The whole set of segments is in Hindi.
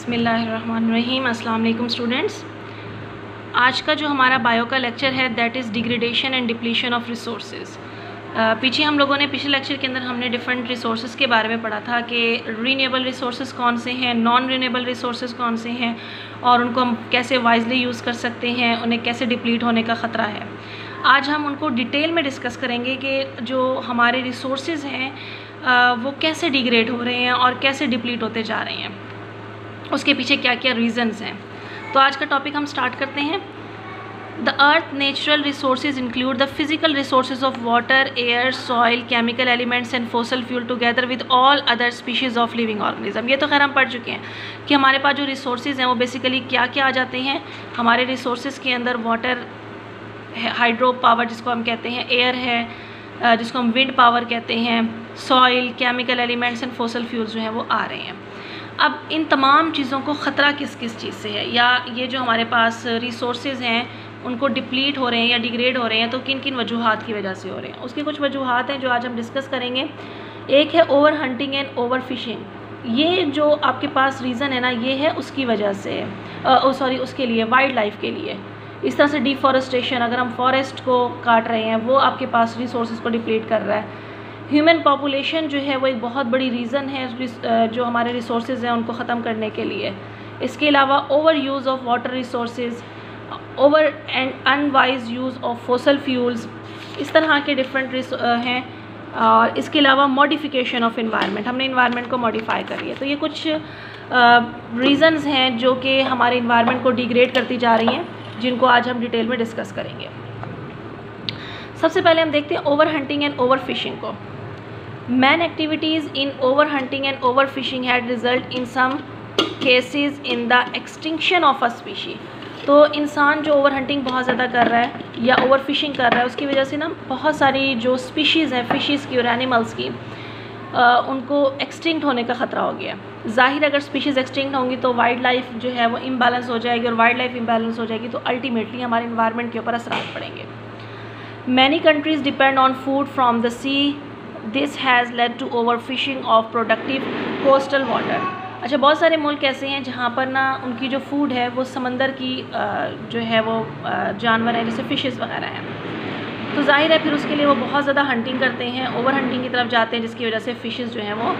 बिस्मिल्लाहिर्रहमानिर्रहीम। अस्सलाम वालेकुम स्टूडेंट्स। आज का जो हमारा बायो का लेक्चर है that is degradation and depletion of resources. पीछे हम लोगों ने पिछले लेक्चर के अंदर हमने डिफरेंट रिसोर्सेज के बारे में पढ़ा था कि रीन्यूएबल रिसोर्सेज कौन से हैं, नॉन रीन्यूएबल रिसोर्सेज कौन से हैं और उनको हम कैसे वाइजली यूज़ कर सकते हैं, उन्हें कैसे डिप्लीट होने का ख़तरा है। आज हम उनको डिटेल में डिस्कस करेंगे कि जो हमारे रिसोर्सेज हैं वो कैसे डिग्रेड हो रहे हैं और कैसे डिप्लीट होते जा रहे हैं, उसके पीछे क्या क्या रीज़न्स हैं। तो आज का टॉपिक हम स्टार्ट करते हैं। The earth natural resources include the physical resources of water, air, soil, chemical elements and fossil fuel together with all other species of living organism. ये तो खैर हम पढ़ चुके हैं कि हमारे पास जो रिसोर्सेज हैं वो बेसिकली क्या क्या आ जाते हैं। हमारे रिसोर्सेज के अंदर वाटर है, हाइड्रो पावर जिसको हम कहते हैं, एयर है जिसको हम विंड पावर कहते हैं, soil, chemical elements and fossil fuels जो हैं वो आ रहे हैं। अब इन तमाम चीज़ों को ख़तरा किस किस चीज़ से है, या ये जो हमारे पास रिसोर्सेज हैं उनको डिप्लीट हो रहे हैं या डिग्रेड हो रहे हैं तो किन किन वजूहात की वजह से हो रहे हैं। उसके कुछ वजूहात हैं जो आज हम डिस्कस करेंगे। एक है over hunting and over fishing. ये जो आपके पास रीज़न है ना, ये है उसकी वजह से उसके लिए वाइल्ड लाइफ के लिए। इस तरह से डिफॉरेस्टेशन, अगर हम फॉरेस्ट को काट रहे हैं वो आपके पास रिसोर्सेज को डिप्लीट कर रहा है। ह्यूमन पॉपुलेशन जो है वो एक बहुत बड़ी रीज़न है जो हमारे रिसोर्सेज हैं उनको ख़त्म करने के लिए। इसके अलावा over use of water resources, over and unwise use of fossil fuels, इस तरह के डिफरेंट हैं। और इसके अलावा मॉडिफिकेशन ऑफ इन्वायरमेंट, हमने इन्वायरमेंट को मॉडिफाई कर लिया। तो ये कुछ रीज़न्स हैं जो कि हमारे इन्वायरमेंट को डिग्रेड करती जा रही हैं, जिनको आज हम डिटेल में डिस्कस करेंगे। सबसे पहले हम देखते हैं over hunting and over fishing को। Man activities in over hunting and over fishing had result in some cases in the extinction of a species. तो इंसान जो ओवर हंटिंग बहुत ज़्यादा कर रहा है या ओवर फिशिंग कर रहा है, उसकी वजह से ना बहुत सारी जो स्पीशीज़ हैं फिशेज़ की और एनिमल्स की, उनको एक्सटिंक्ट होने का ख़तरा हो गया। ज़ाहिर अगर स्पीशीज़ एक्सटिंक्ट होंगी तो वाइल्ड लाइफ जो है वो इम्बैलेंस हो जाएगी, और वाइल्ड लाइफ इम्बैलेंस हो जाएगी तो अल्टीमेटली हमारे इन्वायरमेंट के ऊपर असरात पड़ेंगे। Many countries depend on food from the sea. This has led to over fishing of productive coastal water. अच्छा, बहुत सारे मुल्क ऐसे हैं जहाँ पर ना उनकी जो फूड है वो समंदर की जो है वो जानवर हैं, जैसे फ़िशेज़ वगैरह हैं। तो जाहिर है फिर उसके लिए वो बहुत ज़्यादा हंटिंग करते हैं, ओवर हंटिंग की तरफ जाते हैं, जिसकी वजह से फ़िशेज़ जो हैं वो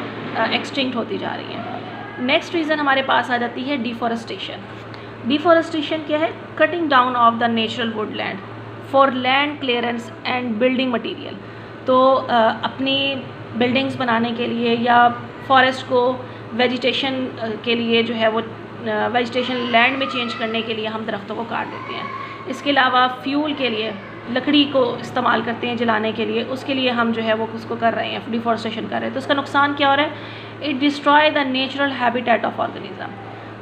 एक्सटिंक्ट होती जा रही हैं। नेक्स्ट रीज़न हमारे पास आ जाती है डिफॉरेस्टेशन। डिफॉरेस्टेशन क्या है? Cutting down of the natural Woodland for land clearance and building material. तो अपनी बिल्डिंग्स बनाने के लिए या फॉरेस्ट को वेजिटेशन के लिए जो है वो वेजिटेशन लैंड में चेंज करने के लिए हम दरख्तों को काट देते हैं। इसके अलावा फ्यूल के लिए लकड़ी को इस्तेमाल करते हैं जलाने के लिए, उसके लिए हम जो है वो उसको कर रहे हैं, डिफॉरेस्टेशन कर रहे हैं। तो इसका नुकसान क्या हो रहा है? It destroy the natural habitat of organism.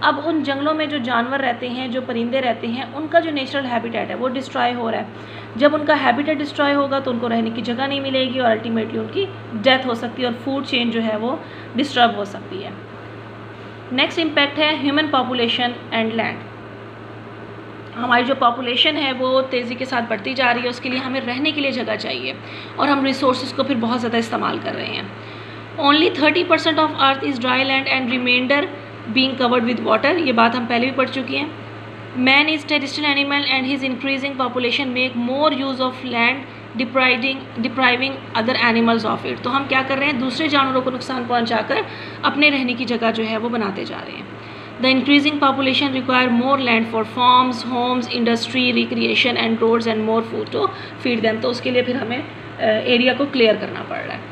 अब उन जंगलों में जो जानवर रहते हैं, जो परिंदे रहते हैं, उनका जो नेचुरल हैबिटेट है वो डिस्ट्रॉय हो रहा है। जब उनका हैबिटेट डिस्ट्रॉय होगा तो उनको रहने की जगह नहीं मिलेगी और अल्टीमेटली उनकी डेथ हो सकती है और फूड चेन जो है वो डिस्टर्ब हो सकती है। नेक्स्ट इम्पैक्ट है ह्यूमन पॉपुलेशन एंड लैंड। हमारी जो पॉपुलेशन है वो तेज़ी के साथ बढ़ती जा रही है, उसके लिए हमें रहने के लिए जगह चाहिए और हम रिसोर्सेज को फिर बहुत ज़्यादा इस्तेमाल कर रहे हैं। Only 30% of earth is dry land and remainder being covered with water. ये बात हम पहले भी पढ़ चुकी हैं। Man is terrestrial animal and his increasing population make more use of land depriving other animals of it. तो हम क्या कर रहे हैं? दूसरे जानवरों को नुकसान पहुंचाकर अपने रहने की जगह जो है वो बनाते जा रहे हैं। The increasing population require more land for farms, homes, industry, recreation and roads and more food to feed them. तो उसके लिए फिर हमें एरिया को क्लियर करना पड़ रहा है।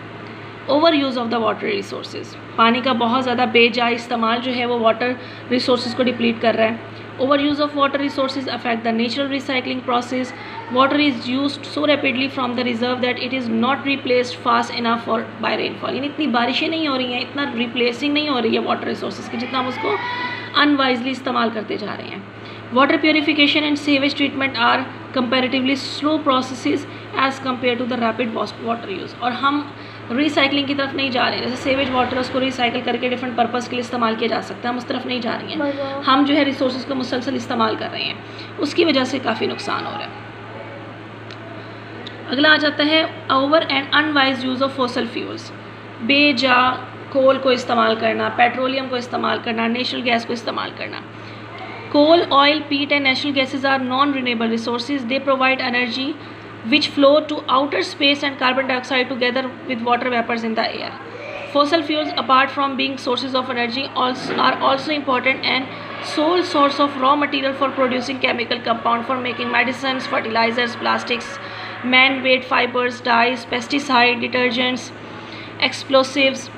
Over use of the water resources. पानी का बहुत ज़्यादा बेजा इस्तेमाल जो है वो वाटर रिसोर्सेज को डिप्लीट कर रहा है। Over use of water resources affect the natural recycling process. Water is used so rapidly from the reserve that it is not replaced fast enough for by rainfall. यानी इतनी बारिशें नहीं हो रही हैं, इतना रिप्लेसिंग नहीं हो रही है वाटर रिसोर्सेज की, जितना हम उसको अनवाइजली इस्तेमाल करते जा रहे हैं। Water purification and sewage treatment are comparatively slow processes as compare to the rapid water use. और हम रिसाइकलिंग की तरफ नहीं जा रहे हैं। जैसे सेवेज वाटर उसको रिसाइकिल करके डिफरेंट पर्पस के लिए इस्तेमाल किया जा सकता है, हम उस तरफ नहीं जा रही हैं। हम जो है रिसोर्सेज को मुसलसल इस्तेमाल कर रहे हैं, उसकी वजह से काफ़ी नुकसान हो रहा है। अगला आ जाता है over and unwise use of fossil fuels. बेजा कोल को इस्तेमाल करना, पेट्रोलियम को इस्तेमाल करना, नेचुरल गैस को इस्तेमाल करना। Coal, oil, peat and natural gases are non renewable resources. They provide energy which flow to outer space and carbon dioxide together with water vapors in the air. Fossil fuels, apart from being sources of energy, are also important and sole source of raw material for producing chemical compound for making medicines, fertilizers, plastics, man-made fibers, dyes, pesticides, detergents, explosives,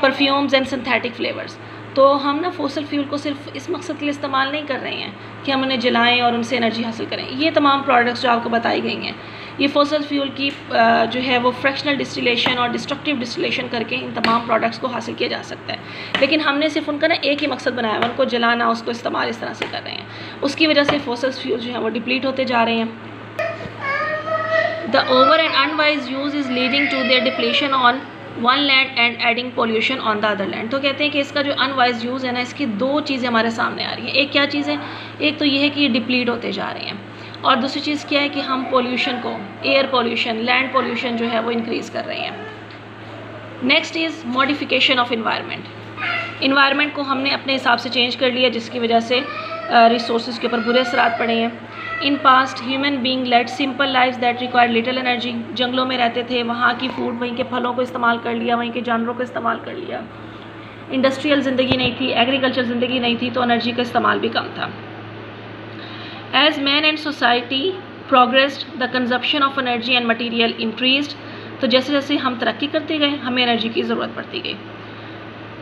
perfumes and synthetic flavors. तो हम ना फोसल फ्यूल को सिर्फ इस मकसद के लिए इस्तेमाल नहीं कर रहे हैं कि हम उन्हें जलाएं और उनसे एनर्जी हासिल करें। ये तमाम प्रोडक्ट्स जो आपको बताई गई हैं, ये फोसल फ्यूल की जो है वो फ्रैक्शनल डिस्टिलेशन और डिस्ट्रक्टिव डिस्टिलेशन करके इन तमाम प्रोडक्ट्स को हासिल किया जा सकता है। लेकिन हमने सिर्फ उनका ना एक ही मकसद बनाया है, उनको जलाना, उसको इस्तेमाल इस तरह से कर रहे हैं। उसकी वजह से फोसल फ्यूल जो है वो डिप्लीट होते जा रहे हैं। The over and unwise use is leading to their depletion on one land and adding pollution on the other land. तो कहते हैं कि इसका जो अनवाइज यूज़ है ना, इसकी दो चीज़ें हमारे सामने आ रही हैं। एक क्या चीज़ है, एक तो ये है कि ये डिप्लीट होते जा रहे हैं, और दूसरी चीज़ क्या है कि हम पोल्यूशन को, एयर पोल्यूशन, लैंड पोल्यूशन जो है वो इंक्रीज़ कर रहे हैं। Next is modification of environment. Environment को हमने अपने हिसाब से चेंज कर लिया, जिसकी वजह से रिसोर्स के ऊपर बुरे असरात पड़े हैं। In past human being led simple life that require little energy. जंगलों में रहते थे, वहाँ की फूड, वहीं के फलों को इस्तेमाल कर लिया, वहीं के जानवरों को इस्तेमाल कर लिया। इंडस्ट्रियल ज़िंदगी नहीं थी, एग्रीकल्चर ज़िंदगी नहीं थी, तो एनर्जी का इस्तेमाल भी कम था। As man and society progressed the consumption of energy and material increased. तो जैसे जैसे हम तरक्की करते गए, हमें एनर्जी की ज़रूरत पड़ती गई।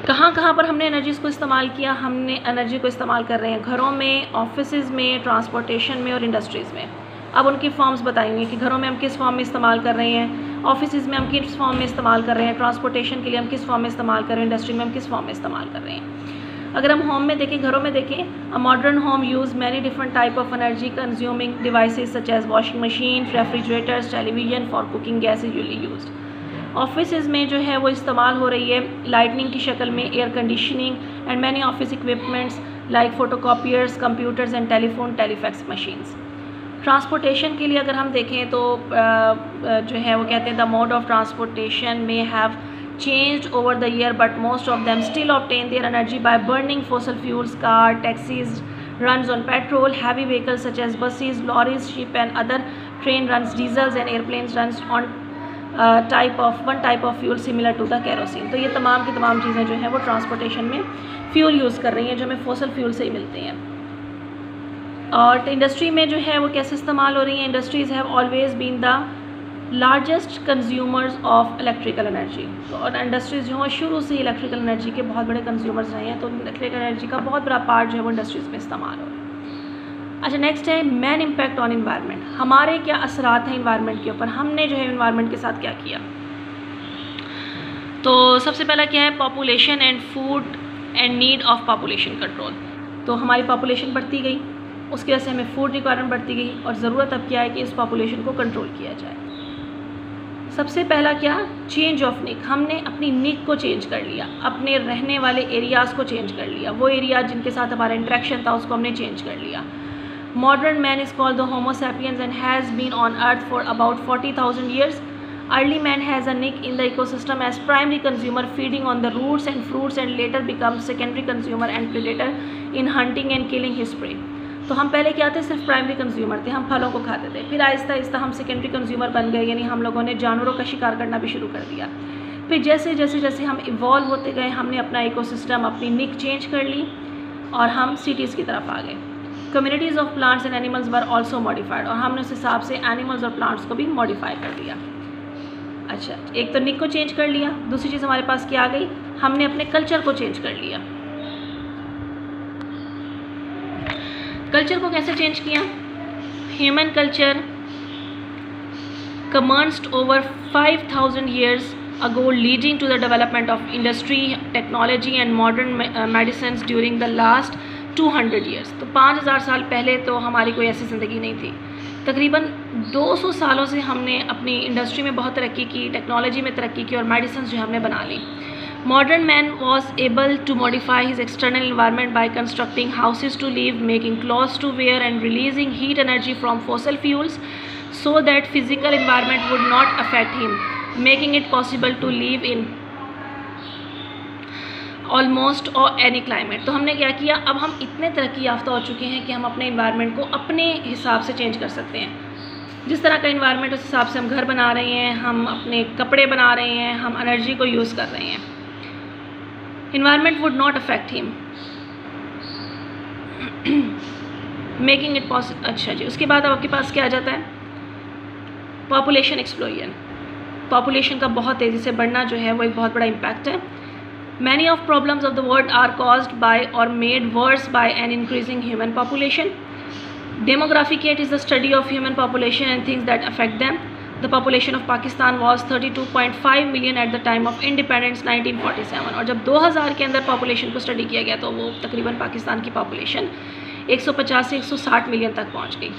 कहाँ कहाँ पर हमने एनर्जीज़ को इस्तेमाल किया? हमने एनर्जी को इस्तेमाल कर रहे हैं घरों में, ऑफिसेज़ में, ट्रांसपोर्टेशन में और इंडस्ट्रीज़ में। अब उनकी फॉर्म्स बताएंगे कि घरों में हम किस फॉर्म में इस्तेमाल कर रहे हैं, ऑफिसेज़ में हम किस फॉर्म में इस्तेमाल कर रहे हैं, ट्रांसपोर्टेशन के लिए हम किस फॉर्म में इस्तेमाल कर रहे हैं, इंडस्ट्री में हम किस फॉर्म में इस्तेमाल कर रहे हैं। अगर हम होम में देखें, घरों में देखें, a modern home use many different type of energy consuming devices such as washing machine, refrigerators, television for cooking gas is usually used. Offices में जो है वो इस्तेमाल हो रही है लाइटनिंग की शक्ल में, air conditioning and many office equipments like photocopiers, computers and telephone, telefax machines. Transportation के लिए अगर हम देखें तो जो है वो कहते हैं द मोड ऑफ ट्रांसपोर्टेशन में have changed over the year, but most of them still obtain their energy by burning fossil fuels. Car, taxis runs on petrol, heavy vehicles such as buses, lorries, ship and other train runs diesels, and airplanes runs on one type of fuel similar to the kerosene. तो ये तमाम की तमाम चीज़ें जो हैं वो ट्रांसपोर्टेशन में फ्यूल यूज़ कर रही हैं, जो हमें फॉसल फ्यूल से ही मिलते हैं। और इंडस्ट्री में जो है वो कैसे इस्तेमाल हो रही हैं? Industries have always been the largest consumers of electrical energy. तो और इंडस्ट्रीज़ जो हैं शुरू से ही इलेक्ट्रिकल एनर्जी के बहुत बड़े कंज्यूमर्स रहे हैं, तो इलेक्ट्रिकल एनर्जी का बहुत बड़ा पार्ट जो है वो इंडस्ट्रीज़ में इस्तेमाल हो रहा है। अच्छा, नेक्स्ट है मैन इम्पैक्ट ऑन इन्वायरमेंट। हमारे क्या असरात हैं इन्वायरमेंट के ऊपर, हमने जो है इन्वायरमेंट के साथ क्या किया? तो सबसे पहला क्या है? Population and food and need of population control. तो हमारी पॉपुलेशन बढ़ती गई, उसकी वजह से हमें फूड रिक्वायरमेंट बढ़ती गई, और ज़रूरत अब क्या है कि इस पॉपुलेशन को कंट्रोल किया जाए। सबसे पहला क्या? चेंज ऑफ निक। हमने अपनी निक को चेंज कर लिया, अपने रहने वाले एरियाज़ को चेंज कर लिया, वो एरिया जिनके साथ हमारा इंट्रैक्शन था उसको हमने चेंज कर लिया। Modern man is called the Homo sapiens and has been on Earth for about 40,000 years. Early man has a niche in the ecosystem as primary consumer, feeding on the roots and fruits, and later becomes secondary consumer and predator in hunting and killing his prey. तो हम पहले क्या थे? सिर्फ प्राइमरी कंज्यूमर थे, हम फलों को खाते थे। फिर आहिस्ता आहिस्ता हम सेकेंडरी कंज्यूमर बन गए, यानी हम लोगों ने जानवरों का शिकार करना भी शुरू कर दिया। फिर जैसे जैसे जैसे हम इवॉल्व होते गए, हमने अपना इकोसिस्टम, अपनी निक चेंज कर ली और हम सिटीज़ की तरफ आ गए। Communities of plants and animals were also modified, और हमने उस हिसाब से एनिमल्स और प्लांट्स को भी मॉडिफाई कर दिया। अच्छा, एक तो निक को चेंज कर लिया, दूसरी चीज़ हमारे पास क्या आ गई? हमने अपने कल्चर को चेंज कर लिया। कल्चर को कैसे चेंज किया? Human culture commenced over 5,000 years ago, leading to the development of industry, technology and modern medicines during the last 200 years. तो 5000 साल पहले तो हमारी कोई ऐसी ज़िंदगी नहीं थी। तकरीबन 200 सालों से हमने अपनी इंडस्ट्री में बहुत तरक्की की, टेक्नोलॉजी में तरक्की की और मेडिसिन जो हमने बना ली। Modern man was able to modify his external environment by constructing houses to live, making clothes to wear and releasing heat energy from fossil fuels so that physical environment would not affect him, making it possible to live in almost और एनी क्लाइमेट। तो हमने क्या किया, अब हम इतने तरक्की याफ्ता हो चुके हैं कि हम अपने इन्वायरमेंट को अपने हिसाब से चेंज कर सकते हैं। जिस तरह का इन्वायरमेंट उस हिसाब से हम घर बना रहे हैं, हम अपने कपड़े बना रहे हैं, हम एनर्जी को यूज़ कर रहे हैं। Environment would not affect him making it possible. अच्छा जी, उसके बाद अब आपके पास क्या आ जाता है, पॉपुलेशन एक्सप्लोजन। पॉपुलेशन का बहुत तेज़ी से बढ़ना जो है वो एक बहुत बड़ा इम्पैक्ट है। Many of problems of the world are caused by or made worse by an increasing human population. Demographic is the study of human population and things that affect them. The population of Pakistan was 32.5 million at the time of independence 1947. और जब 2000 के अंदर population को study किया गया तो वो तकरीबन पाकिस्तान की population 150 से 160 मिलियन तक पहुँच गई।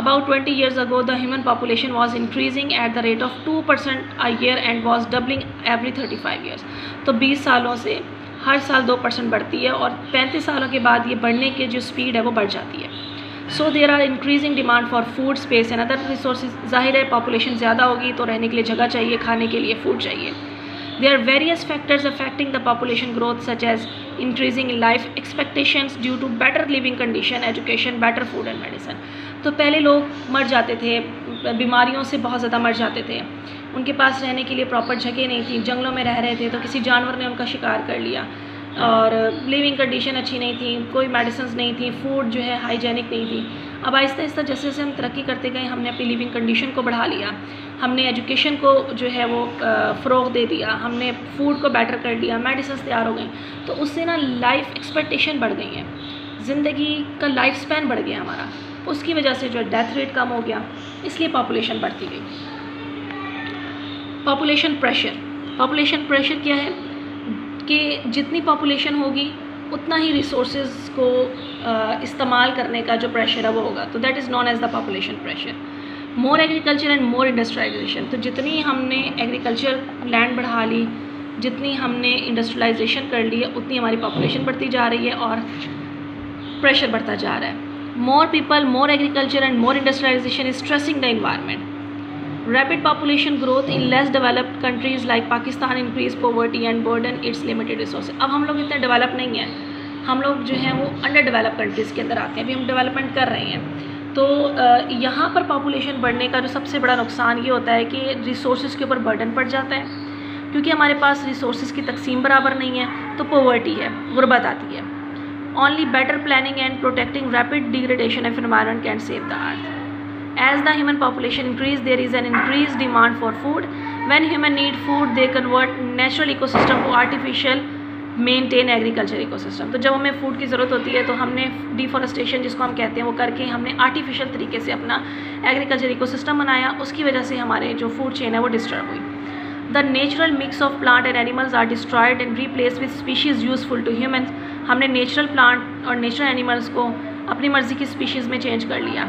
About 20 years ago, the human population was increasing at the rate of 2% a year and was doubling every 35 years. तो 20 सालों से हर साल 2% बढ़ती है और 35 सालों के बाद ये बढ़ने की जो स्पीड है वो बढ़ जाती है। So there are increasing demand for food, space and other resources. जाहिर है पॉपुलेशन ज़्यादा होगी तो रहने के लिए जगह चाहिए, खाने के लिए फूड चाहिए। There are various factors affecting the population growth such as increasing life expectations due to better living condition, education, better food and medicine. तो पहले लोग मर जाते थे, बीमारियों से बहुत ज़्यादा मर जाते थे, उनके पास रहने के लिए प्रॉपर जगह नहीं थी, जंगलों में रह रहे थे तो किसी जानवर ने उनका शिकार कर लिया और लिविंग कंडीशन अच्छी नहीं थी, कोई मेडिसिन नहीं थी, फूड जो है हाइजेनिक नहीं थी। अब आहिस्ता आहिस्ता जैसे जैसे हम तरक्की करते गए हमने अपनी लिविंग कंडीशन को बढ़ा लिया, हमने एजुकेशन को जो है वो फ़रोग़ दे दिया, हमने फूड को बेटर कर लिया, मेडिसिन तैयार हो गई, तो उससे ना लाइफ एक्सपेक्टेशन बढ़ गई है, ज़िंदगी का लाइफ स्पैन बढ़ गया हमारा, उसकी वजह से जो डेथ रेट कम हो गया, इसलिए पॉपुलेशन बढ़ती गई। पॉपुलेशन प्रेशर क्या है कि जितनी पॉपुलेशन होगी उतना ही रिसोर्सेज को इस्तेमाल करने का जो प्रेशर है वो होगा, तो that is known as the population pressure. More agriculture and more industrialization, तो जितनी हमने एग्रीकल्चर लैंड बढ़ा ली, जितनी हमने इंडस्ट्रियलाइजेशन कर ली है, उतनी हमारी पॉपुलेशन बढ़ती जा रही है और प्रेशर बढ़ता जा रहा है। More people, more agriculture and more industrialization is stressing the environment. Rapid population growth in less developed countries like Pakistan increase poverty and burden its limited resources. अब हम लोग इतने डेवलप नहीं हैं, हम लोग जो हैं वो अंडर डेवलप कंट्रीज़ के अंदर आते हैं, अभी हम डेवलपमेंट कर रहे हैं। तो यहाँ पर पॉपुलेशन बढ़ने का जो सबसे बड़ा नुकसान ये होता है कि रिसोर्सेज के ऊपर बर्डन पड़ जाता है, क्योंकि हमारे पास रिसोर्सेज की तकसीम बराबर नहीं है, तो पोवर्टी है, गुर्बत आती है। Only better planning and protecting rapid degradation of environment can save the earth. As the human population increase, there is an increased demand for food. When human need food, they convert natural ecosystem to artificial, maintain agriculture ecosystem. तो जब हमें फूड की ज़रूरत होती है तो हमने डिफॉरेस्टेशन जिसको हम कहते हैं वो करके हमने आर्टिफिशियल तरीके से अपना एग्रीकल्चर इकोसिस्टम बनाया, उसकी वजह से हमारे जो फूड चेन है वो डिस्टर्ब हुई। The natural mix of plant and animals are destroyed and replaced with species useful to humans. हमने नेचुरल प्लांट और नेचुरल एनिमल्स को अपनी मर्ज़ी की स्पीशीज़ में चेंज कर लिया।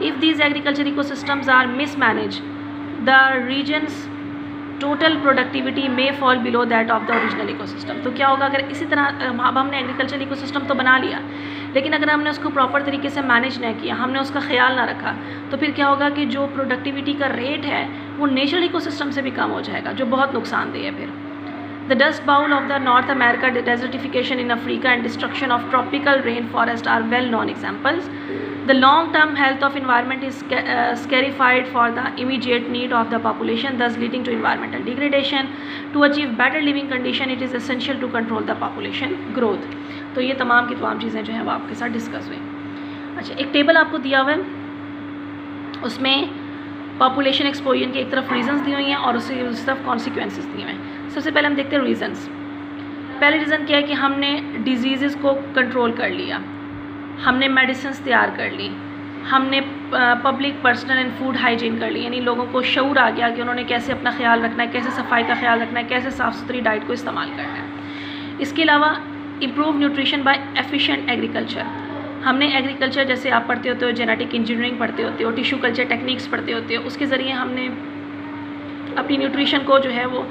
If these agriculture ecosystems are mismanaged, the region's total productivity may fall below that of the original ecosystem. तो क्या होगा अगर इसी तरह अब हमने एग्रीकल्चर इकोसिस्टम तो बना लिया, लेकिन अगर हमने उसको प्रॉपर तरीके से मैनेज नहीं किया, हमने उसका ख्याल ना रखा, तो फिर क्या होगा कि जो प्रोडक्टिविटी का रेट है वो नेचुरल इकोसिस्टम से भी कम हो जाएगा, जो बहुत नुकसानदेह है। फिर The dust bowl of the North America, the desertification in Africa and destruction of tropical rainforest are well-known examples. The long-term health of environment is scarified for the immediate need of the population, thus leading to environmental degradation. To achieve better living condition, it is essential to control the population growth. तो ये तमाम की तमाम चीज़ें जो हैं वो आपके साथ डिस्कस हुई। अच्छा, एक टेबल आपको दिया हुआ है, उसमें पॉपुलेशन एक्सपोजर की एक तरफ रीजंस दी हुई हैं और उसी तरफ कॉन्सिक्वेंसेस दिए हुए हैं। सबसे पहले हम देखते हैं रीजंस। पहले रीज़न क्या है कि हमने डिजीज़ को कंट्रोल कर लिया, हमने मेडिसिन तैयार कर ली, हमने public personal and food hygiene कर ली, यानी लोगों को शऊर आ गया कि उन्होंने कैसे अपना ख्याल रखना है, कैसे सफाई का ख्याल रखना है, कैसे साफ़ सुथरी डाइट को इस्तेमाल करना है। इसके अलावा improve nutrition by efficient agriculture, हमने एग्रीकल्चर जैसे आप पढ़ते होते हो, जेनेटिक इंजीनियरिंग पढ़ते होते हो, टिश्यू कल्चर टेक्निक्स पढ़ते होते हो, उसके ज़रिए हमने अपनी न्यूट्रिशन को जो है वो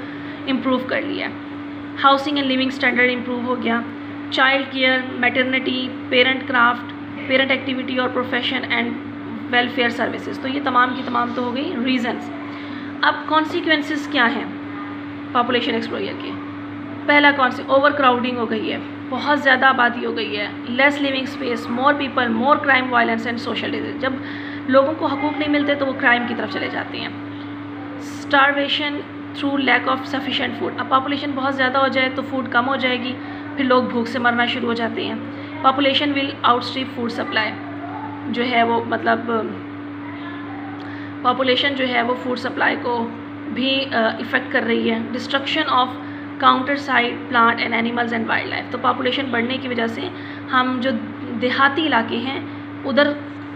इम्प्रूव कर लिया। Housing and living standard improve हो गया। Child care, maternity, parent craft, parent activity और प्रोफेशन एंड वेलफेयर सर्विसेज, तो ये तमाम की तमाम तो हो गई रीजंस। अब कॉन्सिक्वेंसेस क्या हैं पॉपुलेशन एक्सप्लोजर के? पहला कौन सी, ओवर क्राउडिंग हो गई है, बहुत ज़्यादा आबादी हो गई है, less living space, more people, more crime, violence and social disease. जब लोगों को हकूक़ नहीं मिलते तो वो क्राइम की तरफ चले जाते हैं। Starvation through lack of sufficient food, अब पॉपुलेशन बहुत ज़्यादा हो जाए तो फूड कम हो जाएगी, फिर लोग भूख से मरना शुरू हो जाते हैं। पॉपुलेशन विल आउटस्ट्रीप फूड सप्लाई, जो है वो मतलब पॉपुलेशन जो है वो फूड सप्लाई को भी इफ़ेक्ट कर रही है। Destruction of counter side plant and animals and wild life, तो पॉपुलेशन बढ़ने की वजह से हम जो देहाती इलाके हैं उधर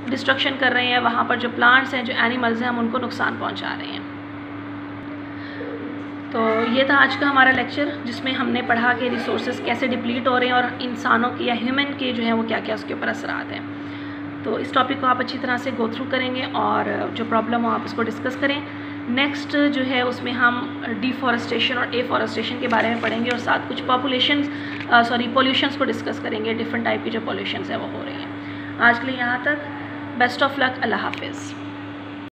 डिस्ट्रक्शन कर रहे हैं, वहाँ पर जो प्लांट्स हैं, जो एनिमल्स हैं, हम उनको नुकसान पहुँचा रहे हैं। तो ये था आज का हमारा लेक्चर, जिसमें हमने पढ़ा कि रिसोर्सेज कैसे डिप्लीट हो रहे हैं और इंसानों के या ह्यूमन के जो है वो क्या क्या उसके ऊपर असरात हैं। तो इस टॉपिक को आप अच्छी तरह से गो थ्रू करेंगे और जो प्रॉब्लम हो आप उसको डिस्कस करें। नेक्स्ट जो है उसमें हम डिफॉरेस्टेशन और एफॉरेस्टेशन के बारे में पढ़ेंगे और साथ कुछ पॉल्यूशंस को डिस्कस करेंगे, डिफरेंट टाइप की जो पॉल्यूशंस है वो हो रही हैं। आज के लिए यहाँ तक, बेस्ट ऑफ लक, अल्लाह हाफिज़।